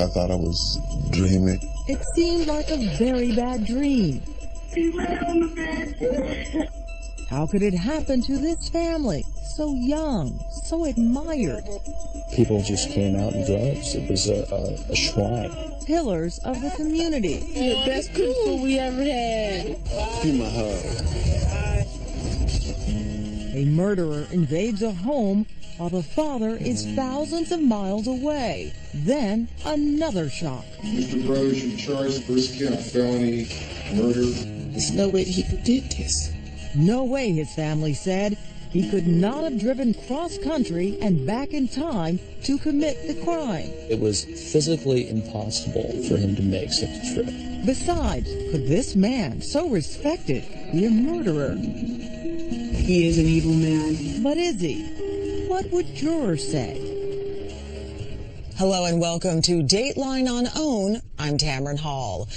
I thought I was dreaming. It seemed like a very bad dream. How could it happen to this family? So young, so admired. People just came out in droves. It was a shrine. Pillars of the community. The best people we ever had. Give me a hug. A murderer invades a home while the father is thousands of miles away. Then another shock. Mr. Brothers, you're charged first count felony murder. There's no way he did this. No way, his family said. He could not have driven cross-country and back in time to commit the crime. It was physically impossible for him to make such a trip. Besides, could this man, so respected, be a murderer? He is an evil man. But is he? What would jurors say? Hello and welcome to Dateline on OWN. I'm Tamron Hall.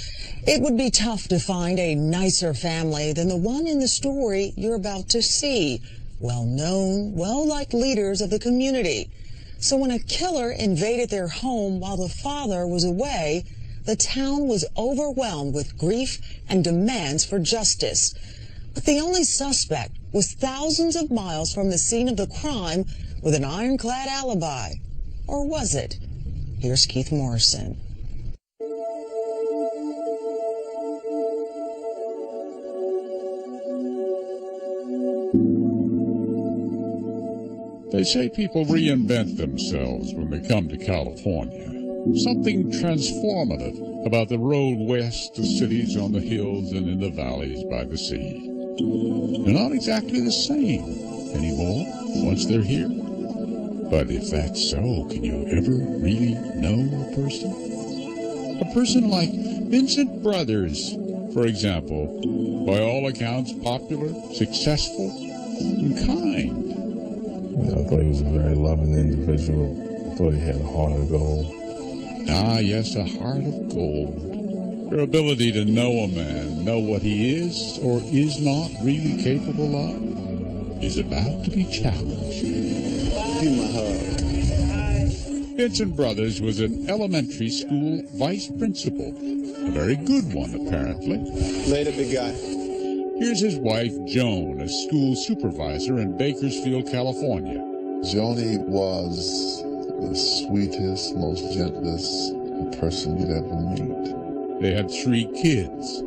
It would be tough to find a nicer family than the one in the story you're about to see. Well-known, well-liked leaders of the community. So when a killer invaded their home while the father was away, the town was overwhelmed with grief and demands for justice. But the only suspect was thousands of miles from the scene of the crime with an ironclad alibi. Or was it? Here's Keith Morrison. They say people reinvent themselves when they come to California. Something transformative about the road west to cities on the hills and in the valleys by the sea. They're not exactly the same anymore once they're here. But if that's so, can you ever really know a person? A person like Vincent Brothers, for example, by all accounts popular, successful, and kind. I thought he was a very loving individual. I thought he had a heart of gold. Ah, yes, a heart of gold. Your ability to know a man, know what he is or is not really capable of, is about to be challenged. Give me a hug. Vincent Brothers was an elementary school vice principal. A very good one, apparently. Later, big guy. Here's his wife, Joan, a school supervisor in Bakersfield, California. Joni was the sweetest, most gentlest person you'd ever meet. They had 3 kids.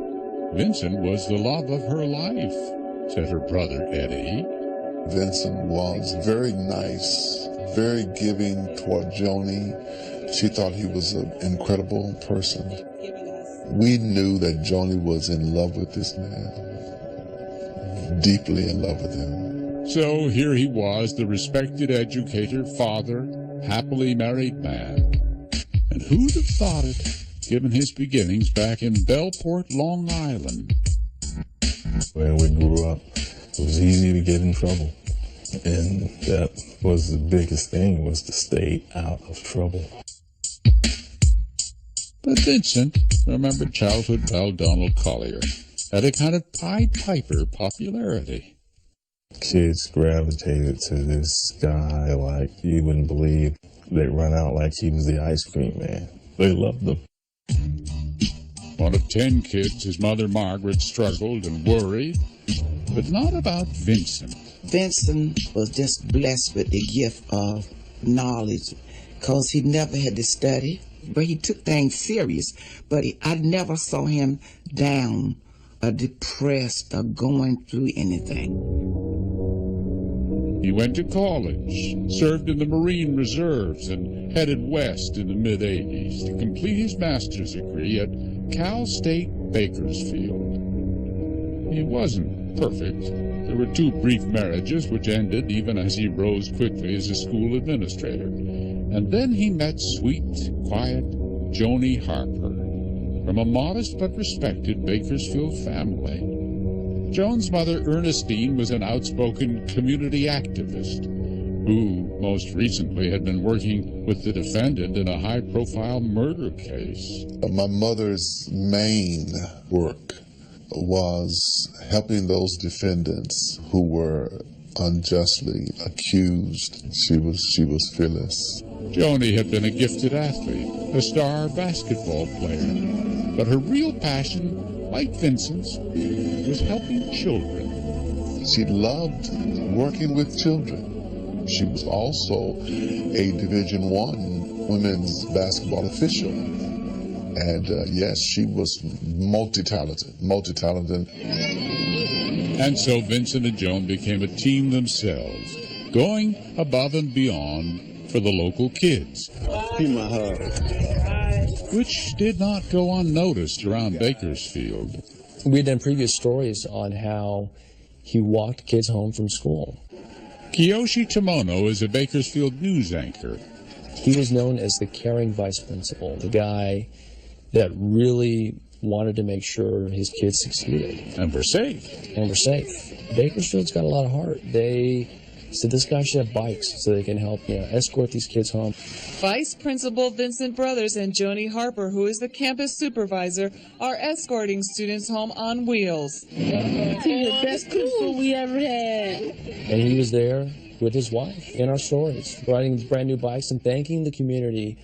Vincent was the love of her life, said her brother, Eddie. Vincent was very nice, very giving toward Joni. She thought he was an incredible person. We knew that Joni was in love with this man. Deeply in love with him. So here he was, the respected educator, father, happily married man. And who'd have thought it, given his beginnings back in Bellport, Long Island? When we grew up, it was easy to get in trouble. And that was the biggest thing, was to stay out of trouble. But Vincent remembered childhood pal Donald Collier. Had a kind of Pied Piper popularity. Kids gravitated to this guy like you wouldn't believe. They'd run out like he was the ice cream man. They loved him. One of 10 kids, his mother Margaret struggled and worried, but not about Vincent. Vincent was just blessed with the gift of knowledge because he never had to study, but he took things serious. But I never saw him down or depressed or going through anything. He went to college, served in the Marine Reserves, and headed west in the mid-'80s to complete his master's degree at Cal State Bakersfield. He wasn't perfect. There were 2 brief marriages which ended even as he rose quickly as a school administrator. And then he met sweet, quiet Joni Harper from a modest but respected Bakersfield family. Joan's mother, Ernestine, was an outspoken community activist who most recently had been working with the defendant in a high-profile murder case. My mother's main work was helping those defendants who were unjustly accused. She was fearless. Joni had been a gifted athlete, a star basketball player, but her real passion, like Vincent's, was helping children. She loved working with children. She was also a Division I women's basketball official. And yes, she was multi-talented. And so Vincent and Joan became a team themselves, going above and beyond for the local kids. Give my hug. Which did not go unnoticed around Bakersfield. We had done previous stories on how he walked kids home from school. Kiyoshi Tomono is a Bakersfield news anchor. He was known as the caring vice principal, the guy that really wanted to make sure his kids succeeded. And we're safe. Bakersfield's got a lot of heart. They said this guy should have bikes so they can help escort these kids home. Vice Principal Vincent Brothers and Joni Harper, who is the campus supervisor, are escorting students home on wheels. He's the best principal we ever had. And he was there with his wife in our stories, riding brand new bikes and thanking the community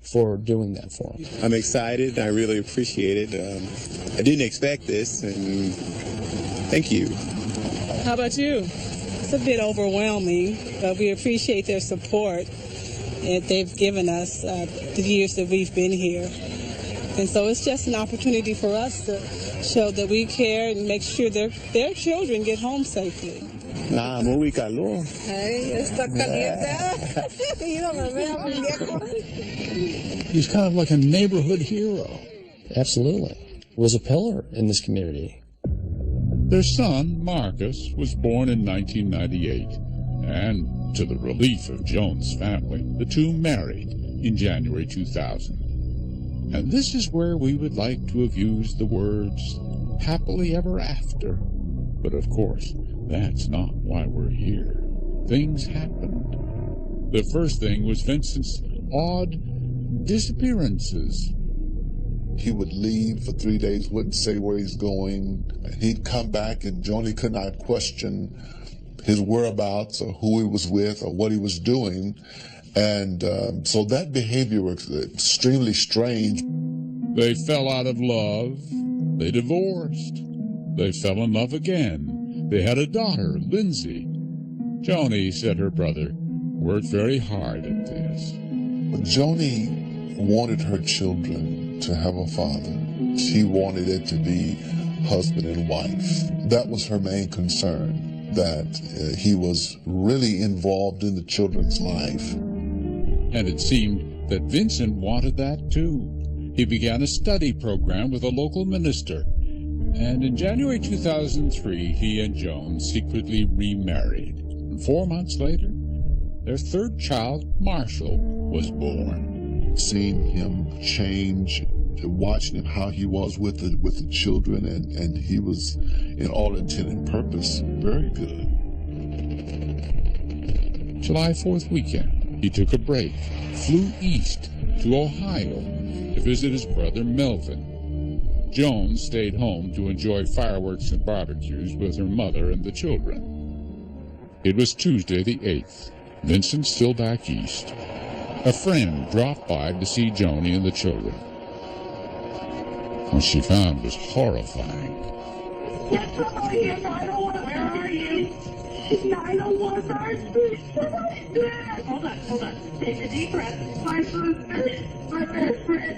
for doing that for him. I'm excited. I really appreciate it. I didn't expect this, and thank you. How about you? It's a bit overwhelming, but we appreciate their support that they've given us the years that we've been here. And so it's just an opportunity for us to show that we care and make sure their children get home safely. Muy calor. He's kind of like a neighborhood hero. Absolutely. Was a pillar in this community. Their son, Marcus, was born in 1998, and to the relief of Joan's family, the two married in January 2000. And this is where we would like to have used the words happily ever after. But of course, that's not why we're here. Things happened. The first thing was Vincent's odd disappearances. He would leave for 3 days, wouldn't say where he's going. He'd come back and Joni could not question his whereabouts or who he was with or what he was doing. And so that behavior was extremely strange. They fell out of love. They divorced. They fell in love again. They had a daughter, Lindsay. Joni said her brother worked very hard at this. But Joni wanted her children to have a father. She wanted it to be husband and wife. That was her main concern, that he was really involved in the children's life. And it seemed that Vincent wanted that too. He began a study program with a local minister. And in January 2003, he and Joan secretly remarried. And 4 months later, their third child, Marshall, was born. Seeing him change, watching him how he was with the children, and he was, in all intent and purpose, very good. July 4th weekend, he took a break, flew east to Ohio to visit his brother Melvin. Joan stayed home to enjoy fireworks and barbecues with her mother and the children. It was Tuesday the 8th. Vincent still back east. A friend dropped by to see Joni and the children. What she found was horrifying. Yes, I'm here, 901. Where are you? 901, somebody's dead. Hold on. Take a deep breath. My sister, my best friend,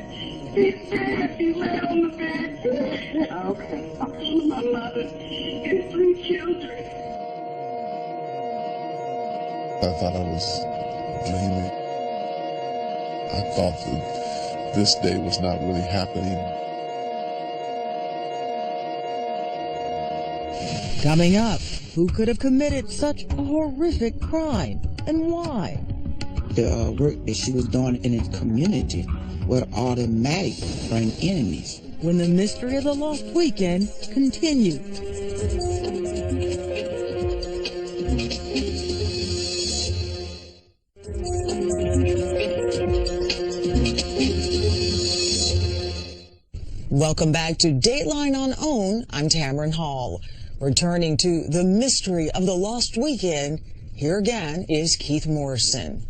she's dead. She lay on the bed. Okay. My mother and 3 children. I thought I was dreaming. I thought that this day was not really happening. Coming up, who could have committed such a horrific crime and why? The work that she was doing in the community would automatically bring enemies. When the mystery of the lost weekend continues. Welcome back to Dateline on OWN. I'm Tamron Hall. Returning to the mystery of the lost weekend, here again is Keith Morrison.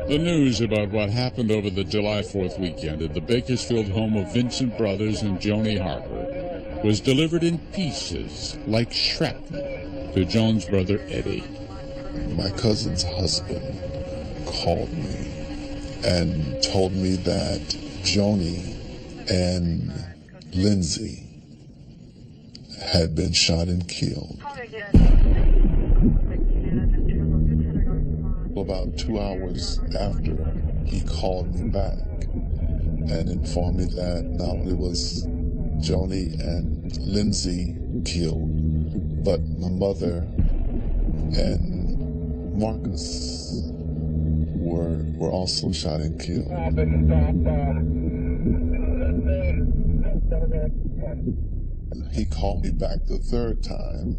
The news about what happened over the July 4th weekend at the Bakersfield home of Vincent Brothers and Joni Harper was delivered in pieces, like shrapnel, to Joan's brother Eddie. My cousin's husband called me and told me that Joni and Lindsay had been shot and killed. About 2 hours after, he called me back and informed me that not only was Joni and Lindsay killed, but my mother and Marcus were also shot and killed. He called me back the third time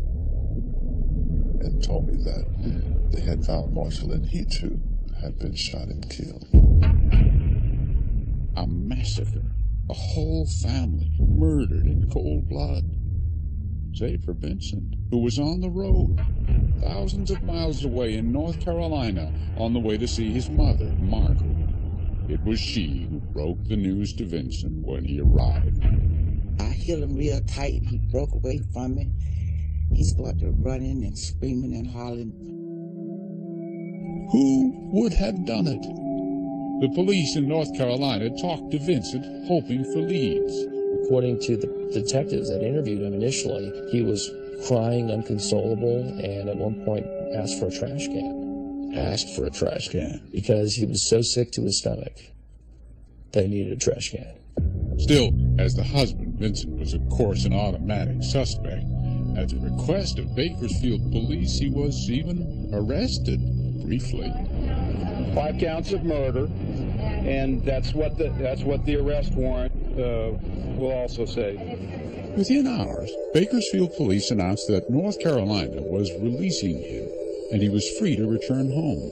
and told me that they had found Marshall and he too had been shot and killed. A massacre. A whole family murdered in cold blood. Save for Vincent, who was on the road, thousands of miles away in North Carolina, on the way to see his mother, Margaret. It was she who broke the news to Vincent when he arrived. I held him real tight. He broke away from me. He started running and screaming and hollering. Who would have done it? The police in North Carolina talked to Vincent, hoping for leads. According to the detectives that interviewed him initially, he was crying, unconsolable, and at one point asked for a trash can. Asked for a trash can. Because he was so sick to his stomach, they needed a trash can. Still, as the husband, Vincent was of course an automatic suspect. At the request of Bakersfield police, he was even arrested, briefly. 5 counts of murder, and that's what the arrest warrant will also say. Within hours, Bakersfield police announced that North Carolina was releasing him, and he was free to return home.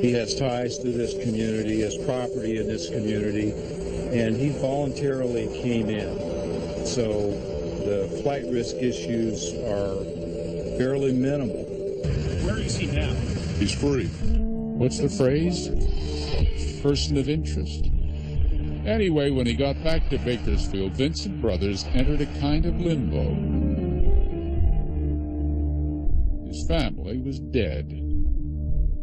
He has ties to this community, has property in this community, and he voluntarily came in. So the flight risk issues are fairly minimal. Where is he now? He's free. What's the phrase? Person of interest. Anyway, when he got back to Bakersfield, Vincent Brothers entered a kind of limbo. His family was dead.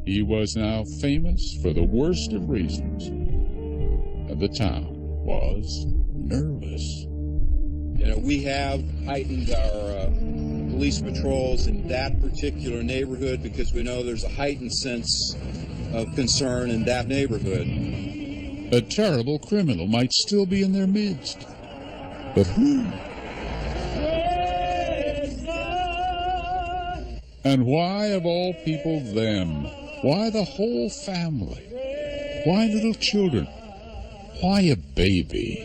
He was now famous for the worst of reasons. And the town was nervous. You know, we have heightened our police patrols in that particular neighborhood because we know there's a heightened sense of concern in that neighborhood. A terrible criminal might still be in their midst. But who? And why, of all people, them? Why the whole family? Why little children? Why a baby?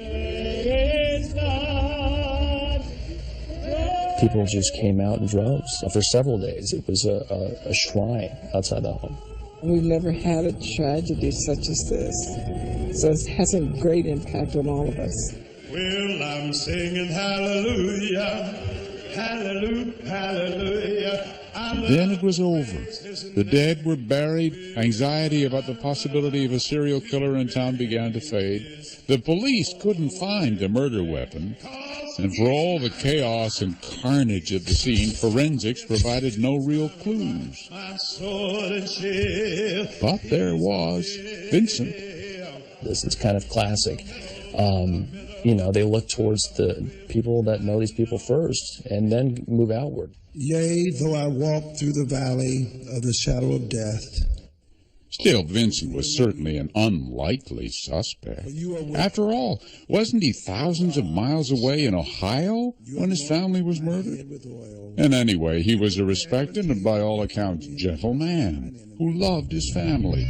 People just came out in droves. For several days, it was a shrine outside the home. We've never had a tragedy such as this, so it has a great impact on all of us. Well, I'm singing hallelujah, hallelujah, hallelujah. Then it was over. The dead were buried. Anxiety about the possibility of a serial killer in town began to fade. The police couldn't find the murder weapon. And for all the chaos and carnage of the scene, forensics provided no real clues. But there was Vincent. This is kind of classic. You know, they look towards the people that know these people first and then move outward. Yea, though I walk through the valley of the shadow of death. Still, Vincent was certainly an unlikely suspect. After all, wasn't he thousands of miles away in Ohio when his family was murdered? And anyway, he was a respected and by all accounts gentle man who loved his family.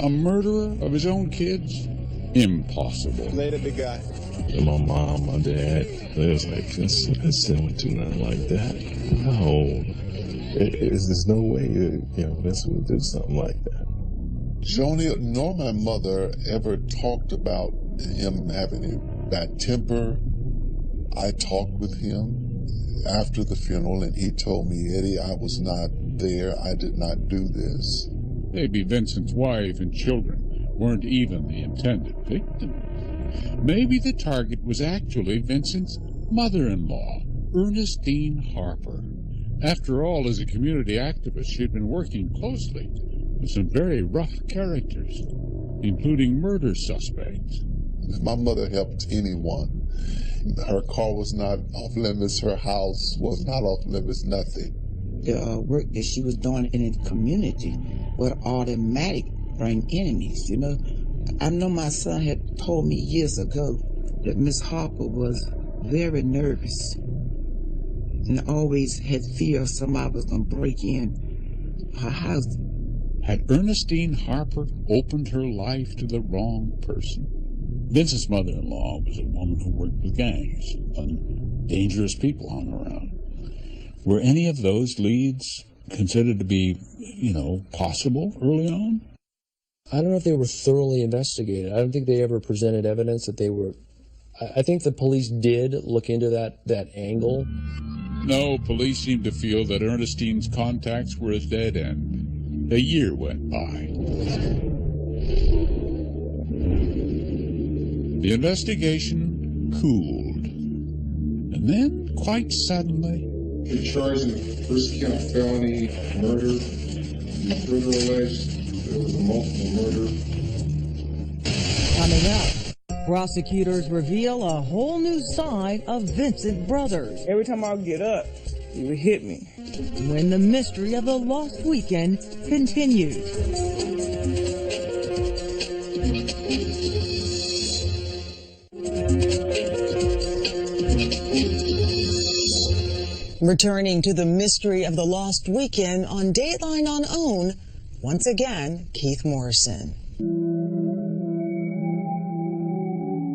A murderer of his own kids? Impossible. Later, big guy. My mom, my dad, they was like, let's don't do nothing like that. No. There's no way, Vincent would do something like that. Joni nor my mother ever talked about him having a bad temper. I talked with him after the funeral, and he told me, Eddie, I was not there. I did not do this. Maybe Vincent's wife and children weren't even the intended victim. Maybe the target was actually Vincent's mother-in-law, Ernestine Harper. After all, as a community activist, she'd been working closely with some very rough characters, including murder suspects. My mother helped anyone. Her car was not off limits. Her house was not off limits, nothing. The work that she was doing in the community would automatic bring enemies, you know. I know my son had told me years ago that Miss Harper was very nervous and always had fear somebody was going to break in her house. Had Ernestine Harper opened her life to the wrong person? Vincent's mother-in-law was a woman who worked with gangs and dangerous people hung around. Were any of those leads considered to be, possible early on? I don't know if they were thoroughly investigated. I don't think they ever presented evidence that they were. I think the police did look into that angle. No, police seemed to feel that Ernestine's contacts were a dead end. A year went by. The investigation cooled. And then, quite suddenly... You're charged in the first count felony murder. You further alleged there was a multiple murder. Coming up, prosecutors reveal a whole new side of Vincent Brothers. Every time I get up, he would hit me. When the mystery of the lost weekend continues. Returning to the mystery of the lost weekend on Dateline on OWN, once again, Keith Morrison.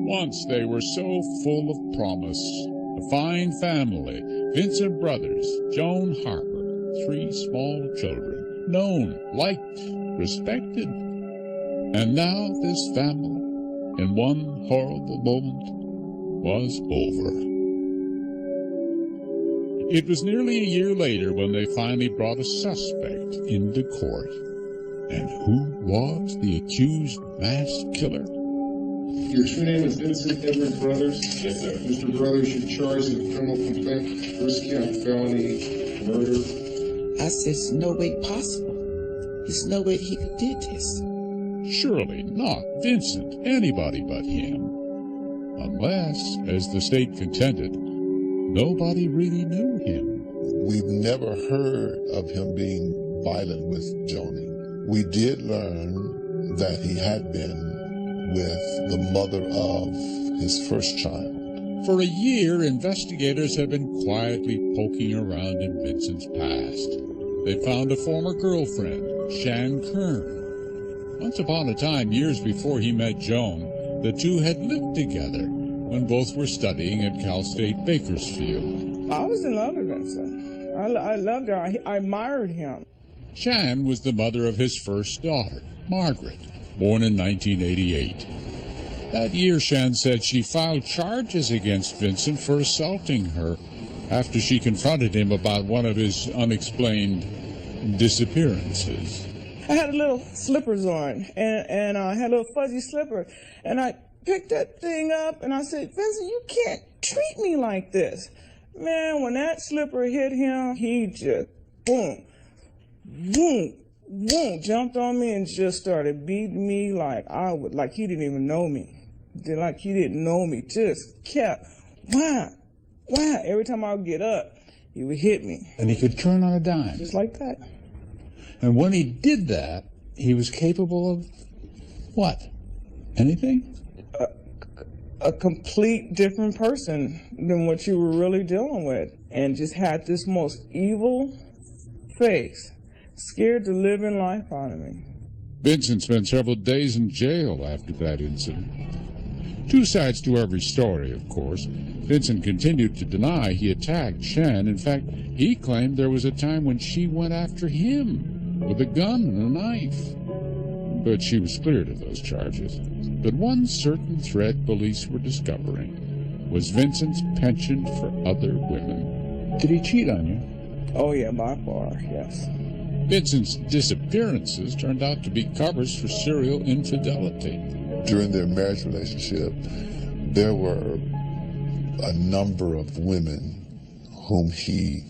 Once they were so full of promise. A fine family, Vincent Brothers, Joan Harper, 3 small children, known, liked, respected. And now this family, in one horrible moment, was over. It was nearly a year later when they finally brought a suspect into court. And who was the accused mass killer? Your true name is Vincent Edward Brothers? Yes, sir. Mr. Brothers, you're charged in a criminal complaint, first count felony murder. I said, there's no way possible. There's no way he could do this. Surely not Vincent, anybody but him. Unless, as the state contended, nobody really knew him. We've never heard of him being violent with Joni. We did learn that he had been with the mother of his first child. For a year, investigators have been quietly poking around in Vincent's past. They found a former girlfriend, Shan Kern. Once upon a time, years before he met Joan, the two had lived together when both were studying at Cal State Bakersfield. I was in love with Vincent. I loved her. I admired him. Shan was the mother of his first daughter, Margaret, born in 1988. That year, Shan said she filed charges against Vincent for assaulting her after she confronted him about one of his unexplained disappearances. I had a little slippers on, and I had a little fuzzy slipper, and I picked that thing up, and I said, Vincent, you can't treat me like this. Man, when that slipper hit him, he just, boom, boom, boom, jumped on me and just started beating me like he didn't even know me. Like he didn't know me. Just kept, whah. Every time I would get up, he would hit me. And he could turn on a dime. Just like that. And when he did that, he was capable of what? Anything? A complete different person than what you were really dealing with. And just had this most evil face. Scared the living life out of me. Vincent spent several days in jail after that incident. Two sides to every story, of course. Vincent continued to deny he attacked Shan. In fact, he claimed there was a time when she went after him with a gun and a knife. but she was cleared of those charges. But one certain thread police were discovering was Vincent's penchant for other women. Did he cheat on you? Oh, yeah, by far, yes. Vincent's disappearances turned out to be covers for serial infidelity. During their marriage relationship, there were a number of women whom he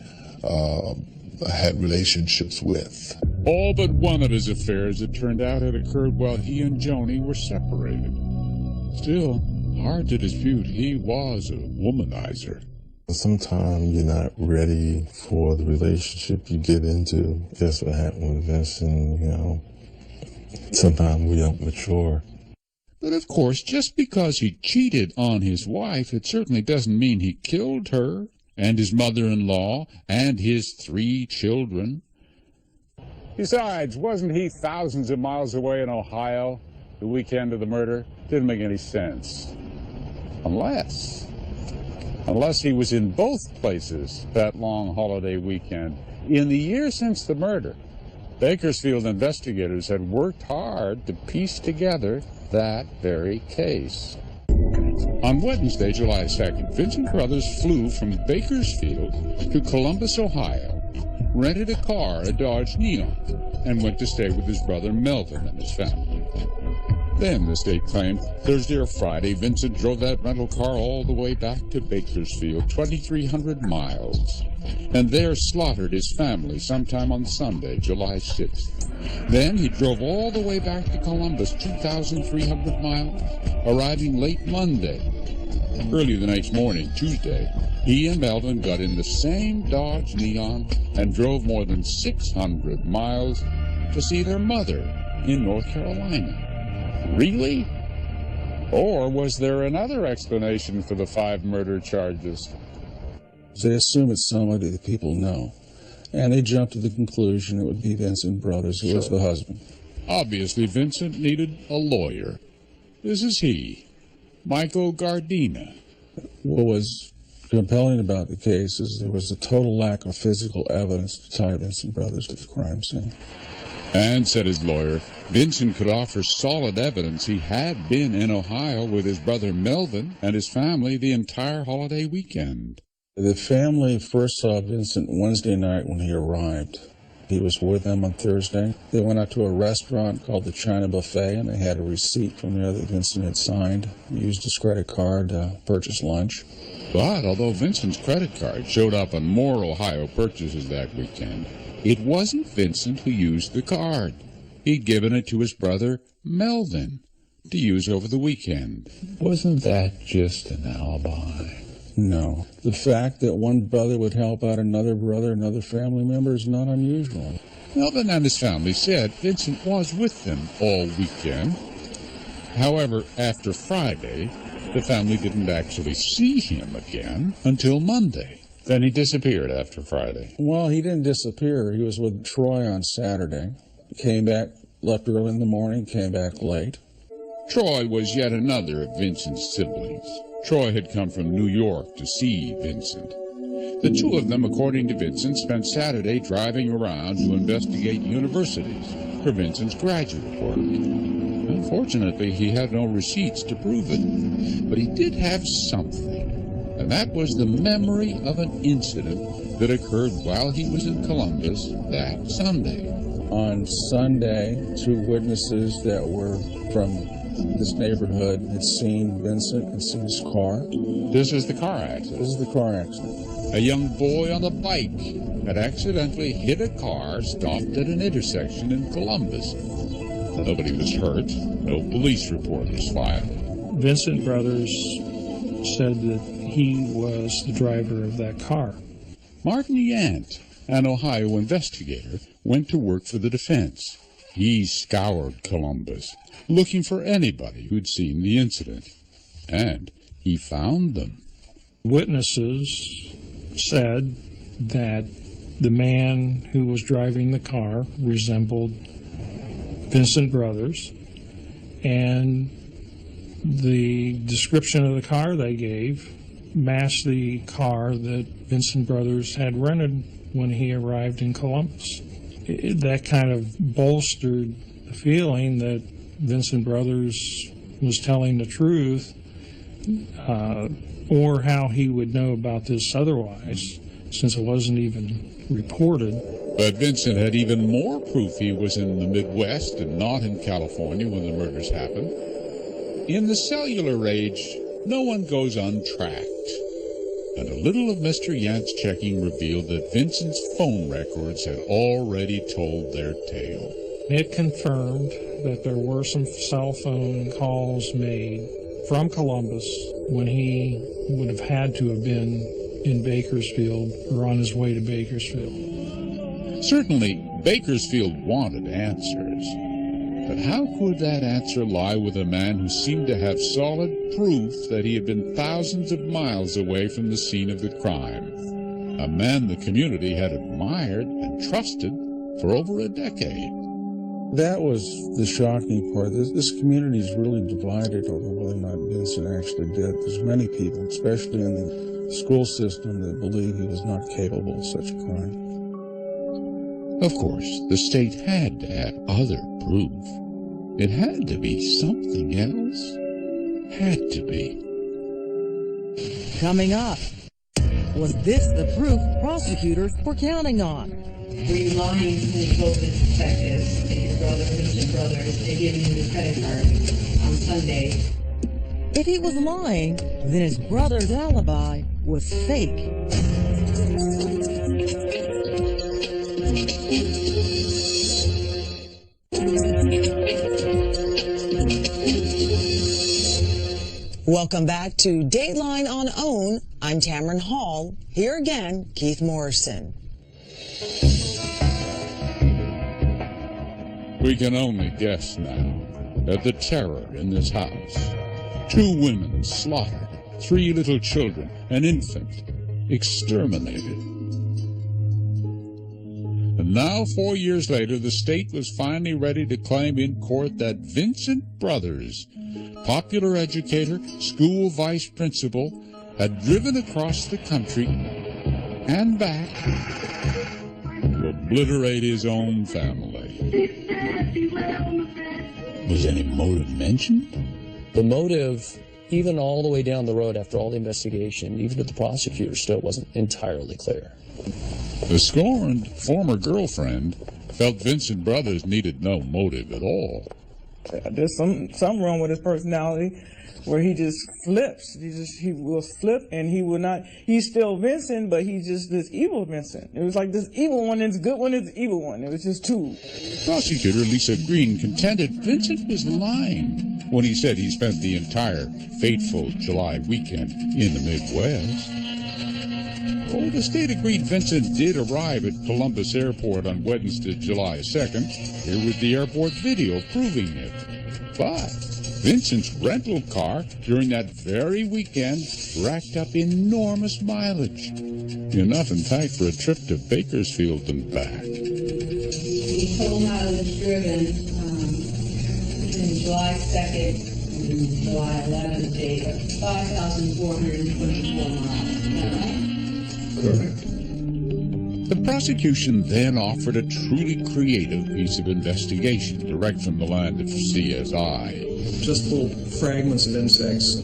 had relationships with. All but one of his affairs, it turned out, had occurred while he and Joni were separated. Still, hard to dispute, he was a womanizer. Sometimes you're not ready for the relationship you get into. That's what happened with Vincent, you know. Sometimes we don't mature. But of course, just because he cheated on his wife, it certainly doesn't mean he killed her and his mother-in-law and his 3 children. Besides, wasn't he thousands of miles away in Ohio the weekend of the murder? Didn't make any sense. Unless he was in both places that long holiday weekend. In the year since the murder, Bakersfield investigators had worked hard to piece together that very case. On Wednesday, July 2nd, Vincent Brothers flew from Bakersfield to Columbus, Ohio, rented a car, a Dodge Neon, and went to stay with his brother Melvin and his family. Then, the state claimed, Thursday or Friday, Vincent drove that rental car all the way back to Bakersfield, 2,300 miles, and there slaughtered his family sometime on Sunday, July 6th. Then he drove all the way back to Columbus, 2,300 miles, arriving late Monday. Early the next morning, Tuesday, he and Melvin got in the same Dodge Neon and drove more than 600 miles to see their mother in North Carolina. Really? Or was there another explanation for the 5 murder charges? They assume it's somebody that people know. And they jump to the conclusion it would be Vincent Brothers, who was the husband. Obviously, Vincent needed a lawyer. This is he, Michael Gardina. What was compelling about the case is there was a total lack of physical evidence to tie Vincent Brothers to the crime scene. And, said his lawyer, Vincent could offer solid evidence he had been in Ohio with his brother Melvin and his family the entire holiday weekend. The family first saw Vincent Wednesday night when he arrived. He was with them on Thursday. They went out to a restaurant called the China Buffet, and they had a receipt from there that Vincent had signed. He used his credit card to purchase lunch. But although Vincent's credit card showed up on more Ohio purchases that weekend, it wasn't Vincent who used the card. He'd given it to his brother Melvin to use over the weekend. Wasn't that just an alibi? No. The fact that one brother would help out another brother, another family member, is not unusual. Melvin and his family said Vincent was with them all weekend. However, after Friday, the family didn't actually see him again until Monday. Then he disappeared after Friday. Well, he didn't disappear. He was with Troy on Saturday. Came back, left early in the morning, came back late. Troy was yet another of Vincent's siblings. Troy had come from New York to see Vincent. The 2 of them, according to Vincent, spent Saturday driving around to investigate universities for Vincent's graduate work. Unfortunately, he had no receipts to prove it, but he did have something, and that was the memory of an incident that occurred while he was in Columbus that Sunday. On Sunday, 2 witnesses that were from this neighborhood had seen Vincent and seen his car. This is the car accident. This is the car accident. A young boy on a bike had accidentally hit a car stopped at an intersection in Columbus. Nobody was hurt. No police report was filed. Vincent Brothers said that he was the driver of that car. Martin Yant, an Ohio investigator, went to work for the defense. He scoured Columbus, looking for anybody who'd seen the incident. And he found them. Witnesses said that the man who was driving the car resembled Vincent Brothers, and the description of the car they gave matched the car that Vincent Brothers had rented when he arrived in Columbus. That kind of bolstered the the feeling that Vincent Brothers was telling the truth, or how he would know about this otherwise, since it wasn't even reported. But Vincent had even more proof he was in the Midwest and not in California when the murders happened. In the cellular age, no one goes untracked. And a little of Mr. Yant's checking revealed that Vincent's phone records had already told their tale. It confirmed that there were some cell phone calls made from Columbus when he would have had to have been in Bakersfield or on his way to Bakersfield. Certainly, Bakersfield wanted answers. But how could that answer lie with a man who seemed to have solid proof that he had been thousands of miles away from the scene of the crime? A man the community had admired and trusted for over a decade. That was the shocking part. This community is really divided over whether or not Vincent actually did. There's many people, especially in the school system, that believe he was not capable of such a crime. Of course, the state had to have other proof. It had to be something else. Had to be. Coming up, was this the proof prosecutors were counting on? Were you lying to both the detectives and your brother, Mr. Brothers, and giving you the credit card on Sunday? If he was lying, then his brother's alibi was fake. Welcome back to Dateline on OWN. I'm Tamron Hall. Here again, Keith Morrison. We can only guess now at the terror in this house. 2 women slaughtered, 3 little children, an infant exterminated. And now, 4 years later, the state was finally ready to claim in court that Vincent Brothers, popular educator, school vice principal, had driven across the country and back to obliterate his own family. Was any motive mentioned? The motive, even all the way down the road after all the investigation, even to the prosecutor, still wasn't entirely clear. The scorned former girlfriend felt Vincent Brothers needed no motive at all. There's something wrong with his personality where he just flips. He will flip and he will not. He's still Vincent, but he's just this evil Vincent. It was like this evil one is good one is evil one. It was just 2. Prosecutor Lisa Green contended Vincent was lying when he said he spent the entire fateful July weekend in the Midwest. Oh, the state agreed Vincent did arrive at Columbus Airport on Wednesday, July 2nd. Here was the airport video proving it. But Vincent's rental car during that very weekend racked up enormous mileage. Enough, in fact, for a trip to Bakersfield and back. The total mileage driven between July 2nd and July 11th date of 5,424 miles. Is that right? Correct. The prosecution then offered a truly creative piece of investigation direct from the land of CSI. Just little fragments of insects.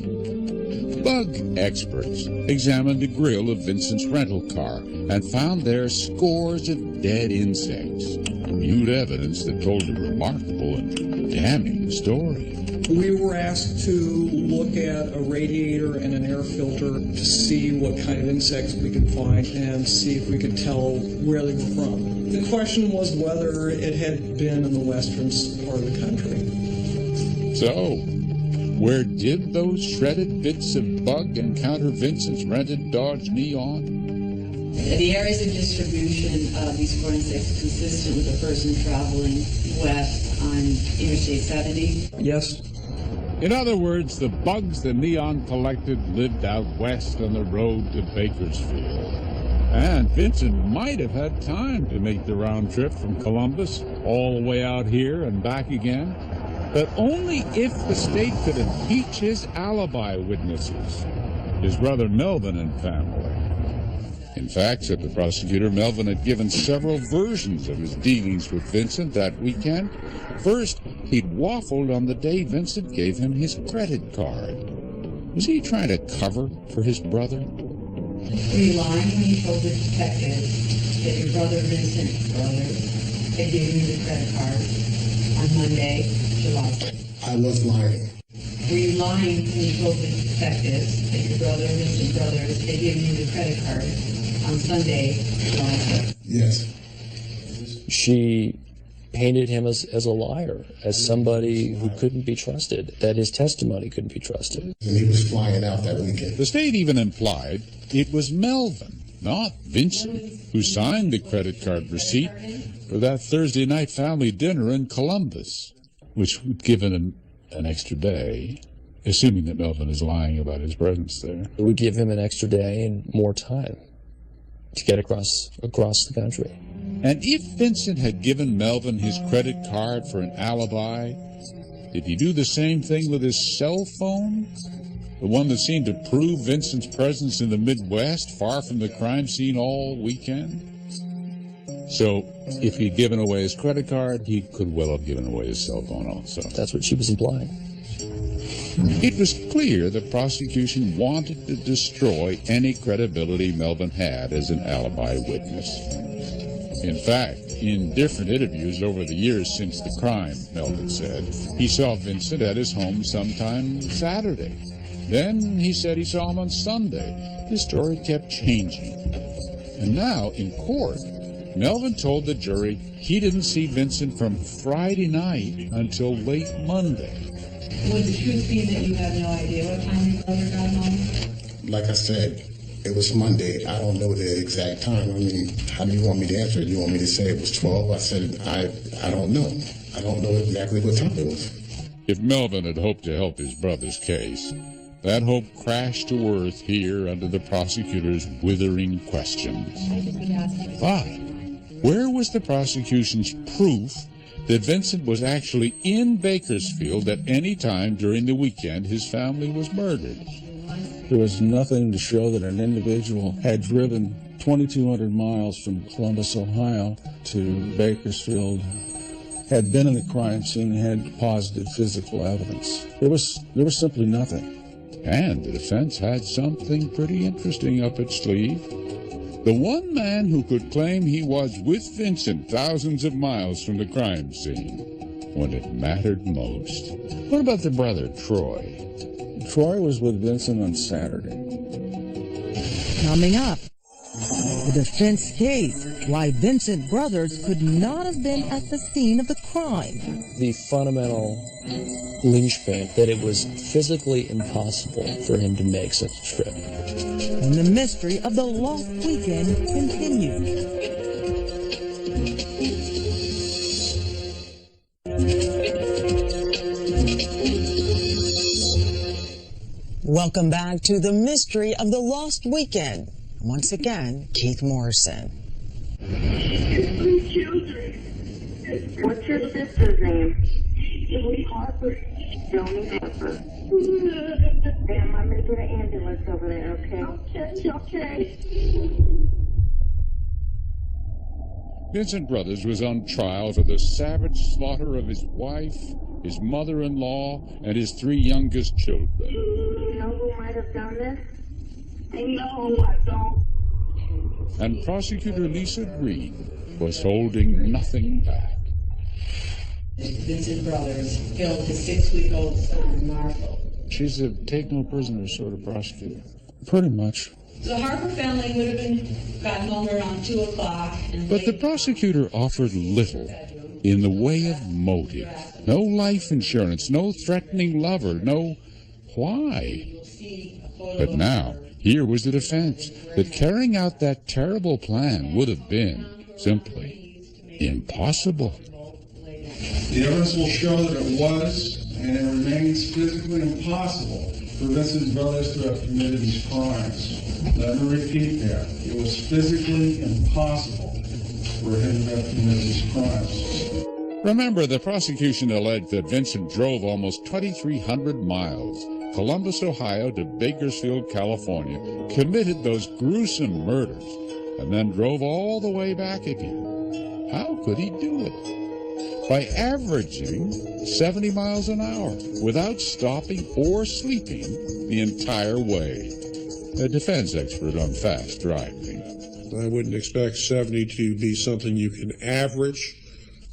Bug experts examined the grill of Vincent's rental car and found there scores of dead insects. Mute evidence that told a remarkable and damning story. We were asked to look at a radiator and an air filter to see what kind of insects we could find and see if we could tell where they were from. The question was whether it had been in the western part of the country. So, where did those shredded bits of bug encounter Vincent's rented Dodge Neon? The areas of distribution of these foreign insects consistent with a person traveling west on Interstate 70? Yes. In other words, the bugs the Neon collected lived out west on the road to Bakersfield. And Vincent might have had time to make the round trip from Columbus all the way out here and back again, but only if the state could impeach his alibi witnesses, his brother Melvin and family. In fact, said the prosecutor, Melvin had given several versions of his dealings with Vincent that weekend. First, he'd waffled on the day Vincent gave him his credit card. Was he trying to cover for his brother? Were you lying when you told the detective that your brother Vincent had given you the credit card on Monday, July 6th? I was lying. Were you lying when you told the detectives that your brother Vincent Brothers had given you the credit card on Sunday, July 6th? Yes. She painted him as a liar, as somebody who couldn't be trusted, that his testimony couldn't be trusted. And he was flying out that weekend. The state even implied it was Melvin, not Vincent, who signed the credit card receipt for that Thursday night family dinner in Columbus, which would give him an extra day, assuming that Melvin is lying about his presence there. It would give him an extra day and more time to get across the country. And if Vincent had given Melvin his credit card for an alibi, did he do the same thing with his cell phone? The one that seemed to prove Vincent's presence in the Midwest, far from the crime scene all weekend? So, if he'd given away his credit card, he could well have given away his cell phone also. That's what she was implying. It was clear the prosecution wanted to destroy any credibility Melvin had as an alibi witness. In fact, in different interviews over the years since the crime, Melvin said, he saw Vincent at his home sometime Saturday. Then he said he saw him on Sunday. His story kept changing. And now, in court, Melvin told the jury he didn't see Vincent from Friday night until late Monday. Would the truth be that you have no idea what time your brother got home? Like I said, it was Monday. I don't know the exact time. I mean, how do you want me to answer it? You want me to say it was 12? I said, I don't know. I don't know exactly what time it was. If Melvin had hoped to help his brother's case, that hope crashed to earth here under the prosecutor's withering questions. But where was the prosecution's proof that Vincent was actually in Bakersfield at any time during the weekend his family was murdered? There was nothing to show that an individual had driven 2,200 miles from Columbus, Ohio to Bakersfield, had been in the crime scene, and had positive physical evidence. There was simply nothing. And the defense had something pretty interesting up its sleeve. The one man who could claim he was with Vincent thousands of miles from the crime scene when it mattered most. What about the brother, Troy? Troy was with Vincent on Saturday. Coming up, the defense case, why Vincent Brothers could not have been at the scene of the crime. The fundamental linchpin that it was physically impossible for him to make such a trip. And the mystery of the lost weekend continues. Welcome back to the mystery of the lost weekend. Once again, Keith Morrison. Three children. What's your sister's name? Joni Harper. Joni Harper. Ma'am, I'm going to get an ambulance over there, okay? Okay. Vincent Brothers was on trial for the savage slaughter of his wife, his mother-in-law, and his three youngest children. You know who might have done this? No, I don't. And prosecutor Lisa Green was holding nothing back. Vincent Brothers killed his 6-week-old son, Marco. She's a take-no-prisoner sort of prosecutor. Pretty much. So the Harper family would have gotten home around 2 o'clock. But the prosecutor offered little in the way of motive. No life insurance, no threatening lover, no why. But now, here was the defense that carrying out that terrible plan would have been simply impossible. The evidence will show that it was, and it remains physically impossible for Vincent Brothers to have committed these crimes. Let me repeat that. It was physically impossible for him to have committed these crimes. Remember, the prosecution alleged that Vincent drove almost 2,300 miles Columbus, Ohio to Bakersfield, California, committed those gruesome murders, and then drove all the way back again. How could he do it? By averaging 70 miles an hour without stopping or sleeping the entire way. A defense expert on fast driving. I wouldn't expect 70 to be something you can average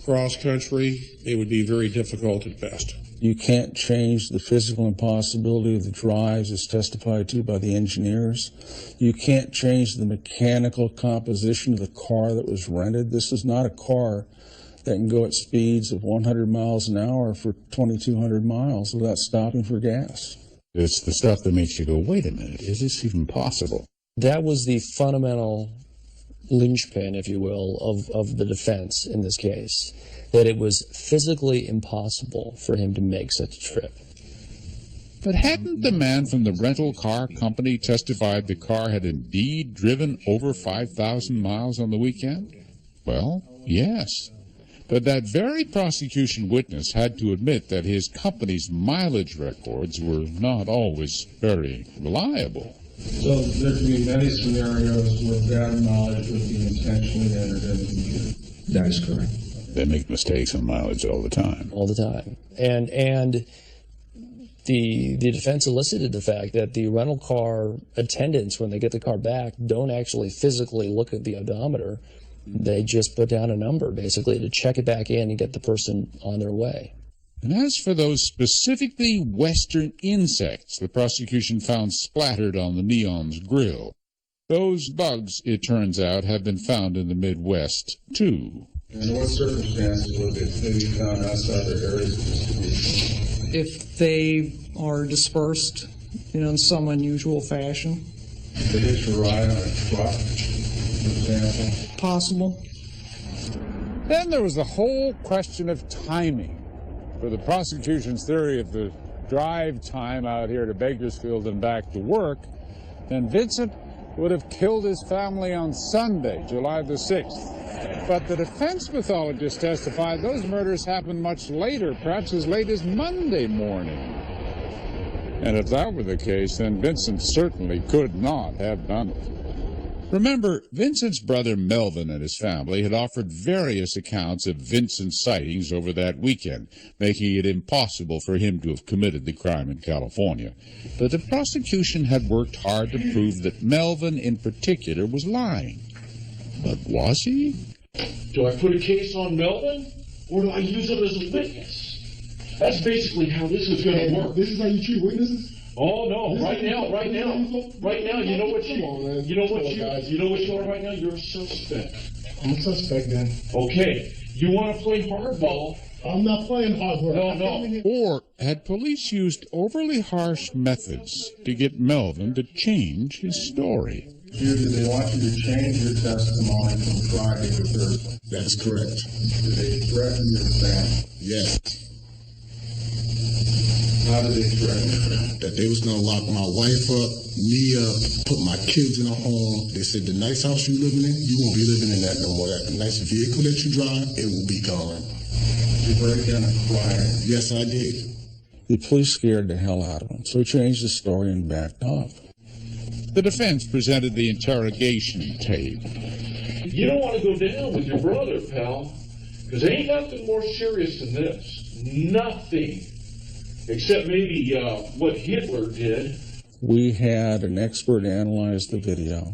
cross-country. It would be very difficult at best. You can't change the physical impossibility of the drives as testified to by the engineers. You can't change the mechanical composition of the car that was rented. This is not a car that can go at speeds of 100 miles an hour for 2,200 miles without stopping for gas. It's the stuff that makes you go, wait a minute, is this even possible? That was the fundamental linchpin, if you will, of the defense in this case, that it was physically impossible for him to make such a trip. But hadn't the man from the rental car company testified the car had indeed driven over 5,000 miles on the weekend? Well, yes. But that very prosecution witness had to admit that his company's mileage records were not always very reliable. So there can be many scenarios where bad knowledge would be intentionally entered into the computer. That is correct. They make mistakes on mileage all the time. All the time. And the defense elicited the fact that the rental car attendants, when they get the car back, don't actually physically look at the odometer. They just put down a number, basically, to check it back in and get the person on their way. And as for those specifically Western insects the prosecution found splattered on the Neon's grill, those bugs, it turns out, have been found in the Midwest, too. And what circumstances would they be found outside their areas of distribution? If they are dispersed, in some unusual fashion. They hitch a ride on a truck, for example. Possible. Then there was the whole question of timing. For the prosecution's theory of the drive time out here to Bakersfield and back to work, then Vincent would have killed his family on Sunday, July the 6th. But the defense pathologist testified those murders happened much later, perhaps as late as Monday morning. And if that were the case, then Vincent certainly could not have done it. Remember, Vincent's brother Melvin and his family had offered various accounts of Vincent's sightings over that weekend, making it impossible for him to have committed the crime in California. But the prosecution had worked hard to prove that Melvin in particular was lying. But was he? Do I put a case on Melvin, or do I use him as a witness? That's basically how this is going to work. This is how you treat witnesses? Oh no! Right now, you know what you are right now. You're a suspect. I'm a suspect then. Okay, you want to play hardball? I'm not playing hardball. No. Or had police used overly harsh methods to get Melvin to change his story? Did they want you to change your testimony from Friday to Thursday? That is correct. Did they threaten your family? Yes. How did they threaten? That they was going to lock my wife up, me up, put my kids in a home. They said, the nice house you living in, you won't be living in that no more. That nice vehicle that you drive, it will be gone. Did you break in and cry? Yes, I did. The police scared the hell out of him, so he changed the story and backed off. The defense presented the interrogation tape. You don't want to go down with your brother, pal, because ain't nothing more serious than this. Nothing. Except maybe what Hitler did. We had an expert analyze the video,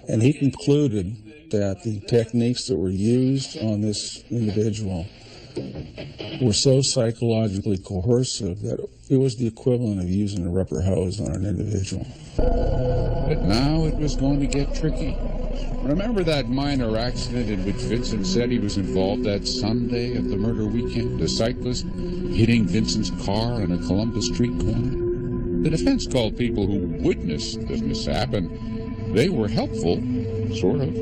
and he concluded that the techniques that were used on this individual were so psychologically coercive that it was the equivalent of using a rubber hose on an individual. But now it was going to get tricky. Remember that minor accident in which Vincent said he was involved that Sunday of the murder weekend? A cyclist hitting Vincent's car on a Columbus street corner? The defense called people who witnessed the mishap, and they were helpful, sort of.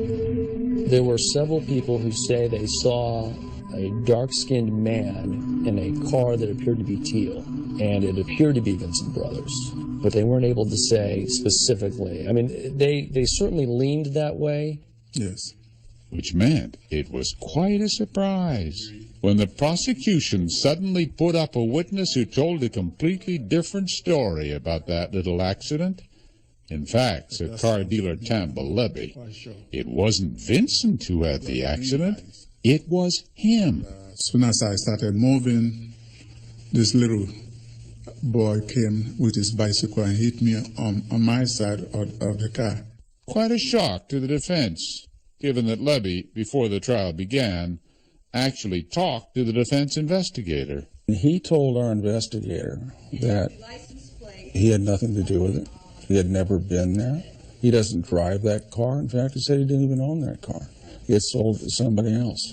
There were several people who say they saw a dark-skinned man in a car that appeared to be teal, and it appeared to be Vincent Brothers. But they weren't able to say specifically. I mean, they certainly leaned that way. Yes. Which meant it was quite a surprise. when the prosecution suddenly put up a witness who told a completely different story about that little accident. In fact, said car dealer Tamba Levy, it wasn't Vincent who had the accident, it was him. As soon as I started moving, this little boy came with his bicycle and hit me on my side of the car. Quite a shock to the defense, given that Levy, before the trial began, actually talked to the defense investigator. He told our investigator that he had nothing to do with it. He had never been there. He doesn't drive that car. In fact, he said he didn't even own that car. He had sold it to somebody else.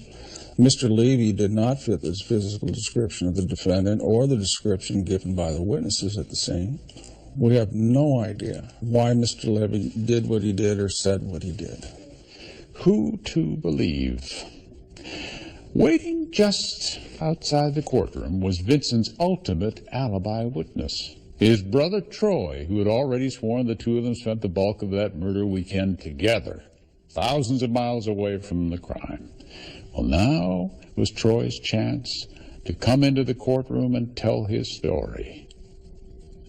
Mr. Levy did not fit this physical description of the defendant or the description given by the witnesses at the scene. We have no idea why Mr. Levy did what he did or said what he did. Who to believe? Waiting just outside the courtroom was Vincent's ultimate alibi witness. His brother Troy, who had already sworn the two of them spent the bulk of that murder weekend together, thousands of miles away from the crime. Well, now was Troy's chance to come into the courtroom and tell his story.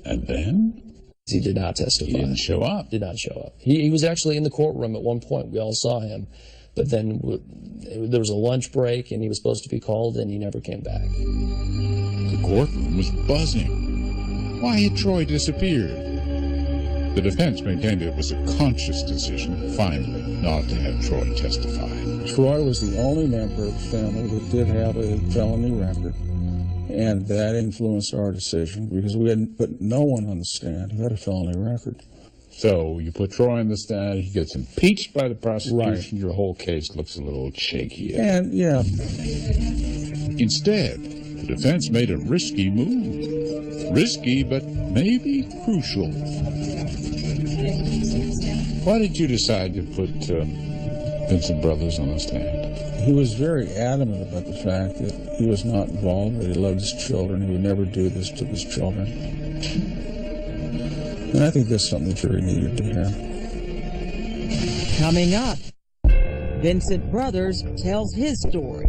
And then? He did not testify. He didn't show up. Did not show up. He was actually in the courtroom at one point. We all saw him. But then there was a lunch break, and he was supposed to be called, and he never came back. The courtroom was buzzing. Why had Troy disappeared? The defense maintained it was a conscious decision, finally, not to have Troy testify. Troy was the only member of the family that did have a felony record, and that influenced our decision because we hadn't put no one on the stand who had a felony record. So you put Troy on the stand, he gets impeached by the prosecution, right. Your whole case looks a little shaky. And, yeah. Instead, the defense made a risky move. Risky, but maybe crucial. Why did you decide to put Vincent Brothers on the stand? He was very adamant about the fact that he was not involved, that he loved his children, he would never do this to his children. And I think that's something the jury needed to hear. Coming up, Vincent Brothers tells his story.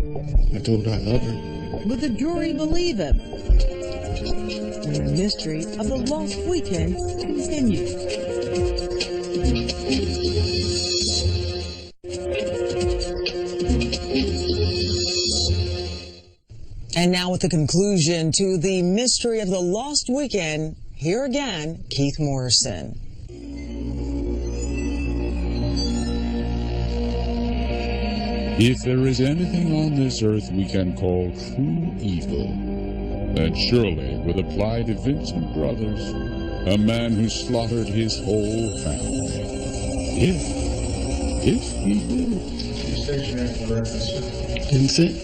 I told her I love her. Would the jury believe him? The mystery of the lost weekend continues. And now with the conclusion to the mystery of the lost weekend, here again, Keith Morrison. If there is anything on this earth we can call true evil, then surely it would apply to Vincent Brothers, a man who slaughtered his whole family. If he did. Vincent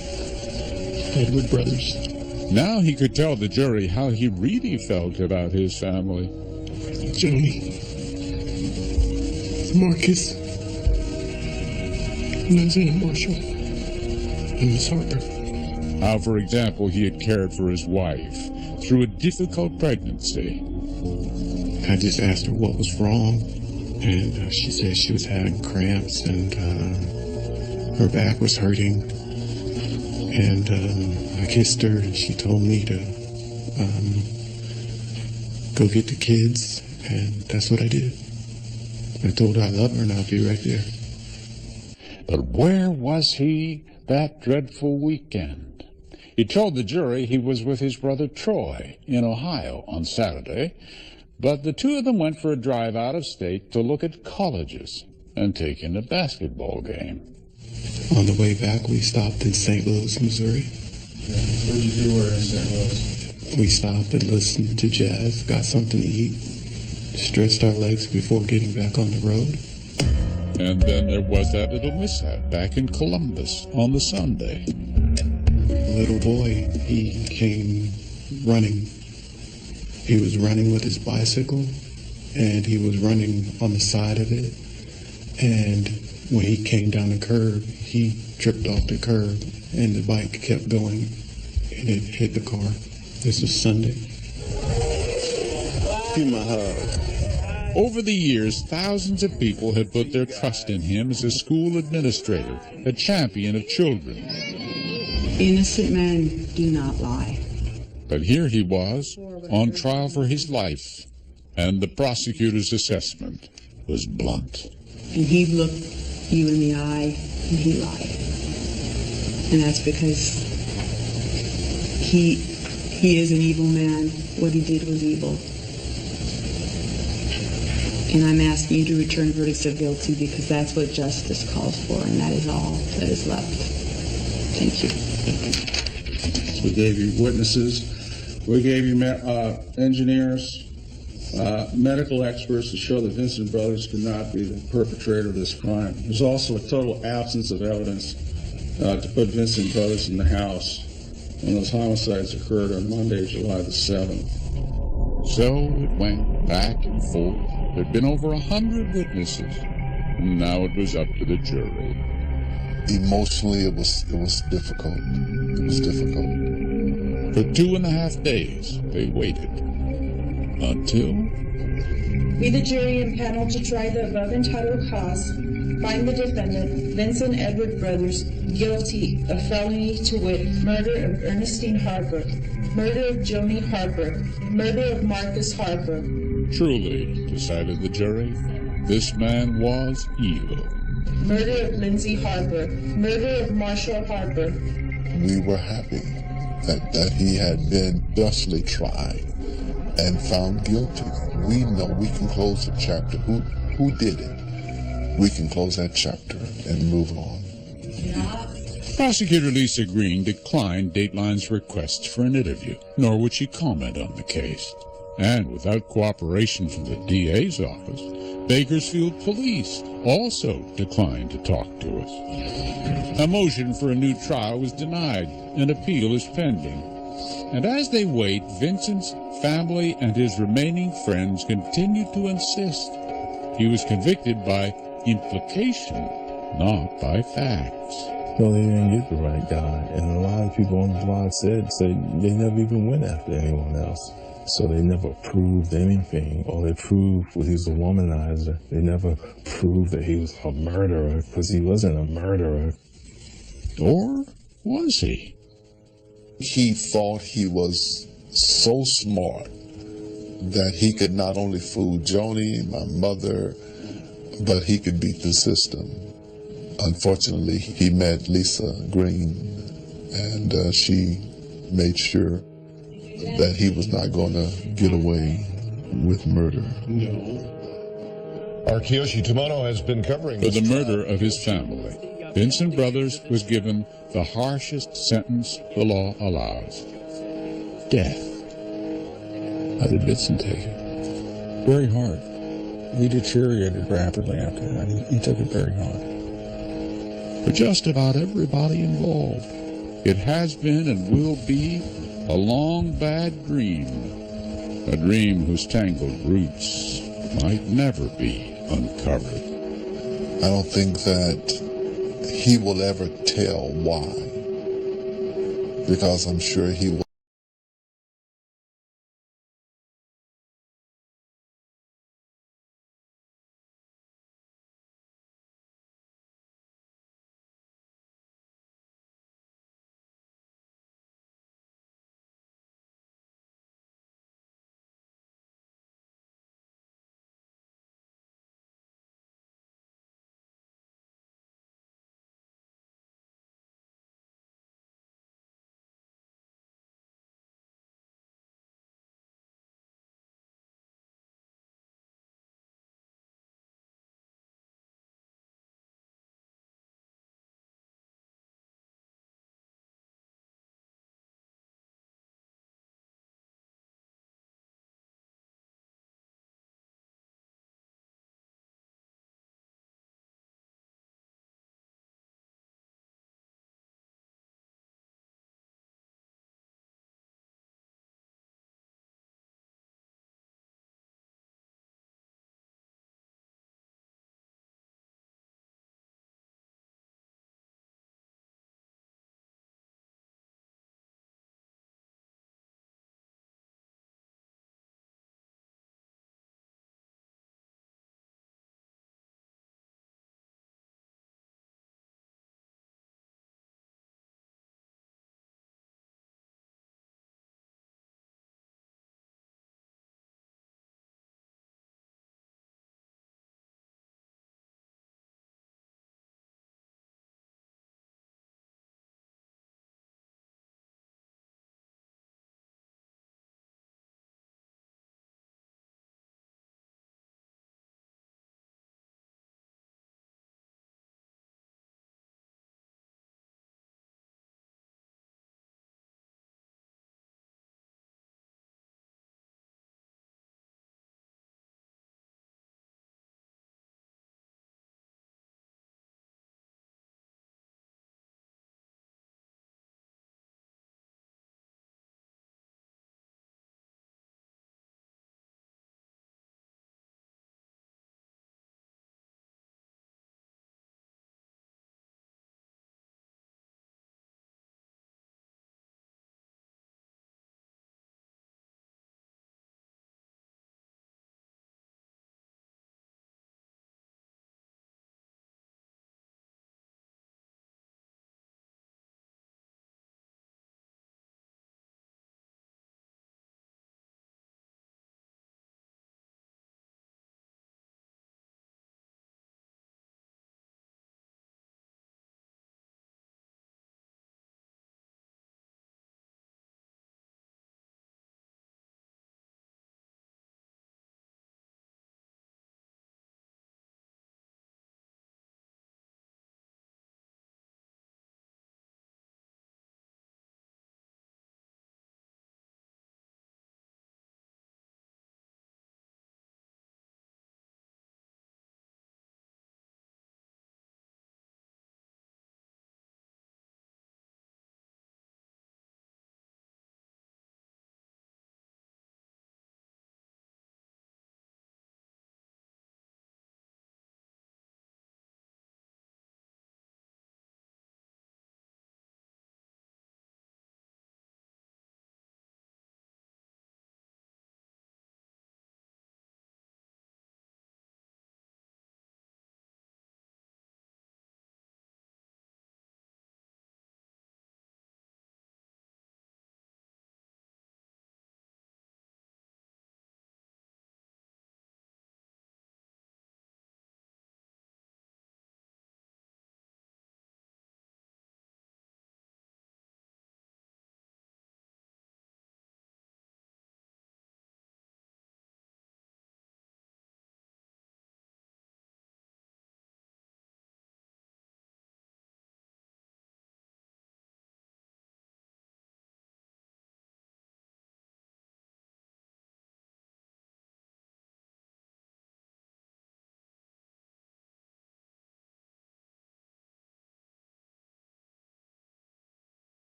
Edward Brothers. Now he could tell the jury how he really felt about his family. Joni, Marcus, Lindsay and Marshall, and Miss Harper. How, for example, he had cared for his wife through a difficult pregnancy. I just asked her what was wrong, and she said she was having cramps and her back was hurting. And I kissed her, and she told me to go get the kids, and that's what I did. I told her I love her, and I'll be right there. But where was he that dreadful weekend? He told the jury he was with his brother Troy in Ohio on Saturday, but the two of them went for a drive out of state to look at colleges and take in a basketball game. On the way back, we stopped in St. Louis, Missouri. What did you do in St. Louis? We stopped and listened to jazz, got something to eat, stretched our legs before getting back on the road. And then there was that little mishap back in Columbus on the Sunday. The little boy, he came running. He was running with his bicycle, and he was running on the side of it. And when he came down the curb, he tripped off the curb, and the bike kept going, and it hit the car. This was Sunday. Give him a hug. Over the years, thousands of people had put their trust in him as a school administrator, a champion of children. Innocent men do not lie. But here he was, on trial for his life, and the prosecutor's assessment was blunt. And he looked you in the eye, and he lied. And that's because he is an evil man. What he did was evil. And I'm asking you to return verdicts of guilty because that's what justice calls for, and that is all that is left. Thank you. We gave you witnesses. We gave you engineers, medical experts to show that Vincent Brothers could not be the perpetrator of this crime. There's also a total absence of evidence to put Vincent Brothers in the house when those homicides occurred on Monday, July the 7th. So it went back and forth. There'd been over 100 witnesses. And now it was up to the jury. Emotionally, it was difficult. It was difficult. For 2.5 days, they waited. Until... We, the jury and panel to try the above entitled cause, find the defendant, Vincent Edward Brothers, guilty of felony to wit, murder of Ernestine Harper, murder of Joni Harper, murder of Marcus Harper. Truly, decided the jury, this man was evil. Murder of Lindsay Harper, murder of Marshall Harper. We were happy that he had been justly tried and found guilty. We know we can close the chapter. Who did it? We can close that chapter and move on. Prosecutor Lisa Green declined Dateline's request for an interview, nor would she comment on the case. And without cooperation from the DA's office, Bakersfield Police also declined to talk to us. A motion for a new trial was denied. An appeal is pending. And as they wait, Vincent's family and his remaining friends continue to insist he was convicted by implication, not by facts. No, they didn't get the right guy. And a lot of people on the blog said they never even went after anyone else. So they never proved anything. All they proved was he was a womanizer. They never proved that he was a murderer, because he wasn't a murderer. Or was he? He thought he was so smart that he could not only fool Joni, my mother, but he could beat the system. Unfortunately, he met Lisa Green, and she made sure that he was not going to get away with murder. No. Our Kiyoshi Tomono has been covering for the murder of his family. Vincent Brothers was given the harshest sentence the law allows: death. How did Vincent take it? Very hard. He deteriorated rapidly after that. He took it very hard. For just about everybody involved, it has been and will be a long, bad dream. A dream whose tangled roots might never be uncovered. I don't think that he will ever tell why, because I'm sure he